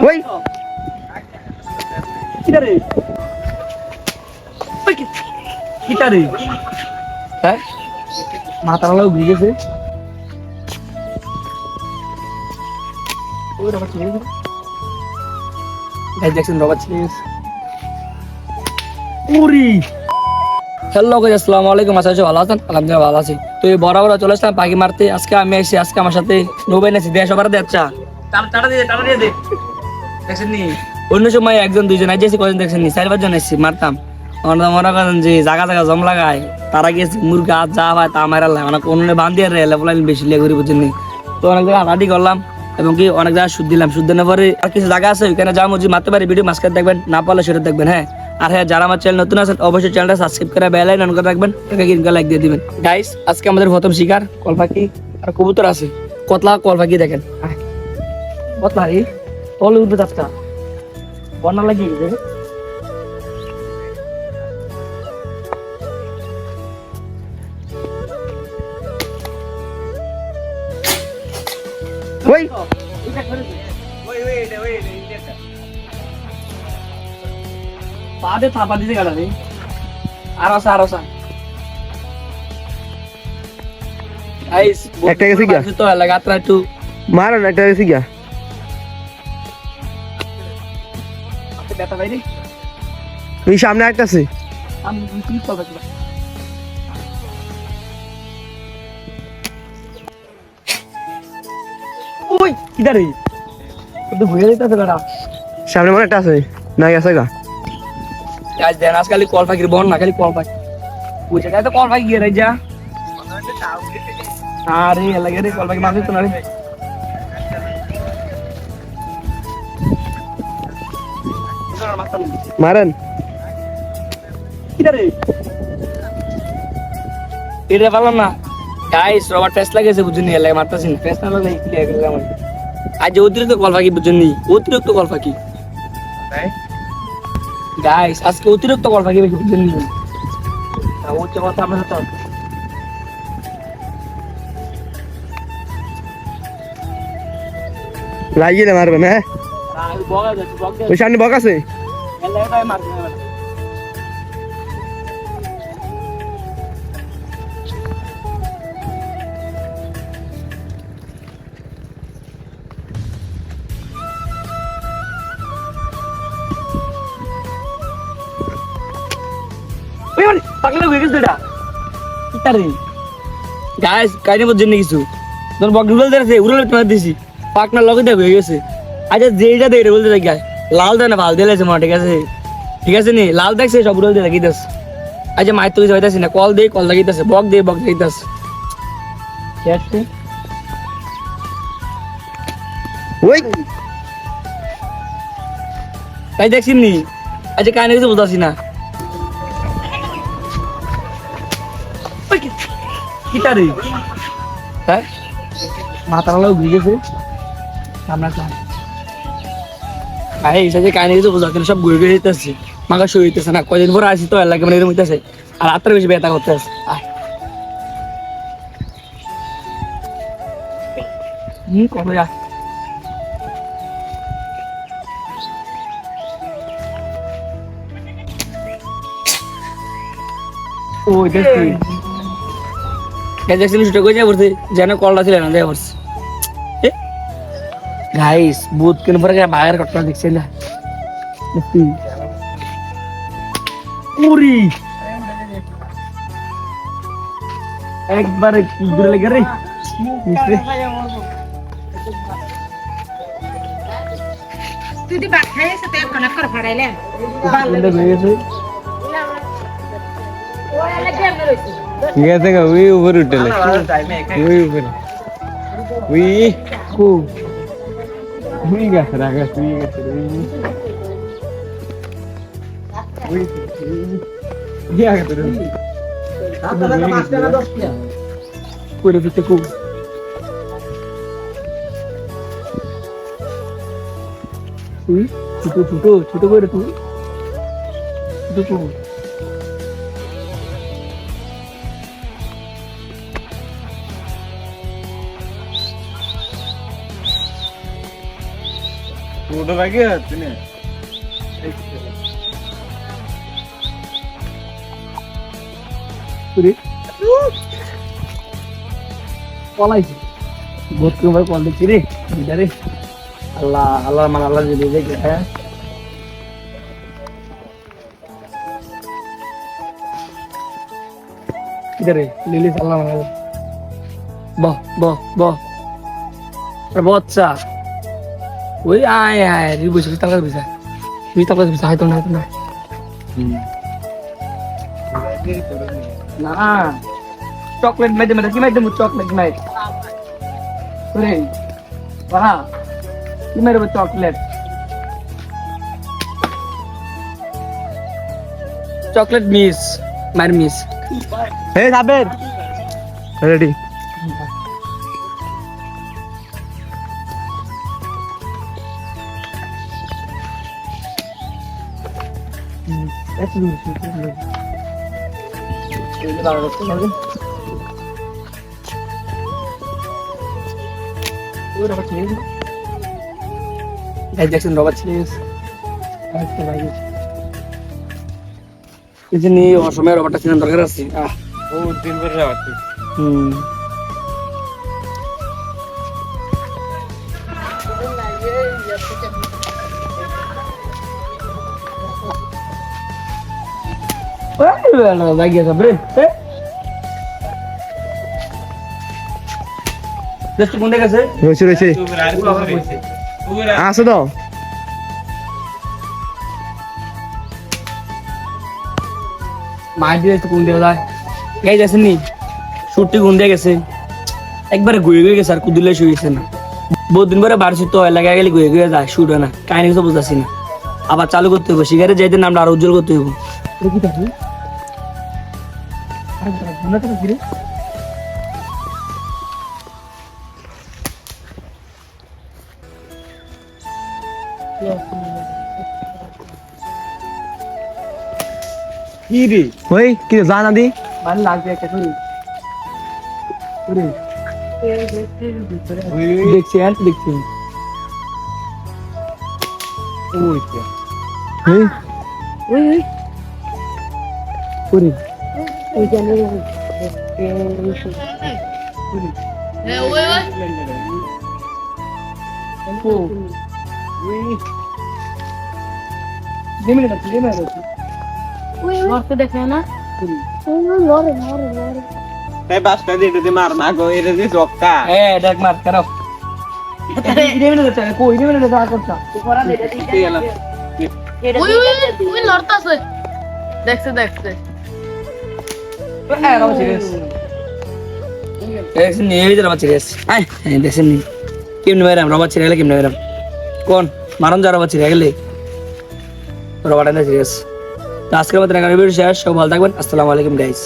ওই কিটারে কিটারে হ্যাঁ মাথাটা ঘুরে গেছে ওই রবার ছিঁড়ে গেছে দেখছেন রবার ছিঁড়ে গেছে উরি হ্যালো গাইস আসসালামু আলাইকুম আশা করি ভালো আছেন আলহামদুলিল্লাহ ভালো আছি তো এই বরাবর চলে আসলাম পাখি মারতে আজকে আমি এসেছি আজকে আমার সাথে নোবেন আছে দেশ ওভার দেচ্ছা টাটা দিয়ে দে দেখছেন নি অন্য সময় একজন দুইজন আজ এসে কজন দেখছেন নি 4-5 জন এসেছি মারতাম আমরা মনে করেন যে জায়গা জায়গা জম লাগায় তারা গিয়েছে মুরগা যা হয় তা মারা লাগে মানে অন্য বান্ধিয়ে লেভেল বেশি লেগে ঘুরি বুঝছেন নি তো অনেক জায়গায় হাঁটাহাঁটি করলাম এবং কি অনেক জায়গায় সুদ দিলাম সুদ দেওয়ার পরে আর কিছু জায়গা আছে ওইখানে যা মর্জি মারতে পারি ভিডিও মাঝখানে দেখবেন না পারলে সেটা দেখবেন হ্যাঁ আর হ্যাঁ যারা আমার চ্যানেল নতুন আছেন অবশ্যই চ্যানেলটা সাবস্ক্রাইব করে বেল আইকন অন করে রাখবেন একটা লাইক দিয়ে দিবেন গাইস আজকে আমাদের প্রথম শিকার কল পাখি আর কবুতর আছে কতলা কল পাখি দেখেন কতলা এই কল উঠবে চাপটা বন্যা লাগিয়ে গেছে ওই পাদে থাপা দিতে গেল রে আর আসা গাইস একটা গেছে কি তো লাগাতার একটু মারন একটা গেছে কি আপনি ব্যথা পাইনি ওই সামনে একটা আছে আমি কি করব ওই কিদারে তো ঘুরে যেতেছে বেটা সামনে মনে একটা আছে না গেছে গা গাইস দেন আজকাল কল পাখির বন না খালি কল পাখি ওই জায়গায় তো কল পাখি গিয়ে রাই যা আরে লাগে রে কল পাখি মারতে তো না রে মারেন কিদারে এটা পারলাম না গাইস রবার টেস্ট লাগেছে বুঝুন নি লাগে মারতাছি না টেস্ট না লাগলে ক্লিয়ার করে আমার আজ অতিরিক্ত কল পাখি বুঝুন নি অতিরিক্ত কল পাখি গাইস আজকে অতিরিক্ত কল পাখি বুঝুন নি ও তো কথা আমরা তো লাগিয়ে না মারবেন হ্যাঁ ওই সামনে বক আছে গাইস কাইনে বুঝছেন কিছু তোর বক উড়াল দেছে উড়াল তোমার দিছি পাকনা লগে দেখ হয়ে গেছে আচ্ছা যেটা দেয় রে বলতে দেখ লাল দেয় না ভাল দিলেছে মা ঠিক আছে নি লাল দেখছে সব উড়াল দিয়ে লাগিতেছে আচ্ছা মায়ের তো কিছু হইতাছি না কল দেই কল লাগিতেছে বক দেই বক লাগিতেছে ওই তাই দেখছিস নি আচ্ছা কাইনে কিছু বুঝাছি না কিটারে হ্যাঁ মাথাটা ঘুরে গেছে আমরা এই সাথে কাহিনী কিছু বোঝা সব ঘুরে ঘুরে যেতেছে মাকে শুয়ে হইতেছে না কয়দিন পরে আসি তো লাগে মানে এরকম হইতেছে আর রাত্রে বেশি ব্যথা করতে আছে কবে যা ওই দেখছি দেখছিলাম ছুটে করে পড়ছে যেন কলটা ছিল না দেখ পড়ছে গাইস বুধ কেন পরে বাইরের ঘটনা দেখছি না পুরি একবারে দূরে লেগে রে তুই দি বাট খাই সাথে খানা কর ফাড়াইলে বন্ধ হয়ে গেছে ওই লাগে আমি রইছি গেছে গা ওই উপর উঠলে ওই উপর ওই কো ওই গেছে রাগা তুই গেছে ওই গিয়া গেছে করে দিতে কো তুই ছোট করে তুই ছোট ওটা লাগে তুমি পলাইছি বহুত ভাই কল দিচ্ছি রে রে আল্লাহ আল্লাহ মান আল্লাহ যদি দেখে হ্যাঁ ইধারে লিলি আল্লাহ মান বাহ বাহ বাহ বাচ্চা ওই আয় আয় রি বুঝছিস টাকা বিসা তুই টাকা বিসা হয়তো না না না চকলেট মেদে মেদে কি মেদে চকলেট মেদ রে বাহ কি মেরে চকলেট চকলেট মিস মার মিস হে সাবের রেডি দেখছেন রবার্ট চিলিস এই জন্য অসময়ে রবার্টটা চিনার দরকার আছে ও দিন ভর রাখতে লাগিয়ে যাবে দেশটা কোন দিকে আছে রয়েছে রয়েছে আছে তো মার দিয়ে কোন দিকে যায় এই যাচ্ছেন নি ছুটি কোন দিকে গেছে একবারে ঘুরে ঘুরে গেছে আর কুদিলে শুয়েছে না বহুত দিন পরে বাড়ছি তো এলাকায় গেলে ঘুরে ঘুরে যায় শুট হয় না কাহিনী কিছু বুঝতেছি না আবার চালু করতে হবে শিকারে যাইতে নামটা আরো উজ্জ্বল করতে হবে কি রে ওই কি জানা দি ভালো লাগছে একটা শুনি দেখছি আর দেখছি এই পুরি দেখে না তাই বাসটা দিয়ে এটা মার না গো এটা দিয়ে জক্কা হ্যাঁ দেখ মার কেন কই নেমে যেতে আর করছা ওই লড়তাছে দেখছে দেখছে দেখছেন নি এই যে রবার্ট চিলিস আয় দেখছেন নি কেমনে মেরাম রবার্ট চিলিস কেমনে মেরাম কোন মারন যা রবার্ট চিলিস গেলে রবার্ট চিলিস আজকের মতো শেষ সব ভালো থাকবেন আসসালামু আলাইকুম গাইস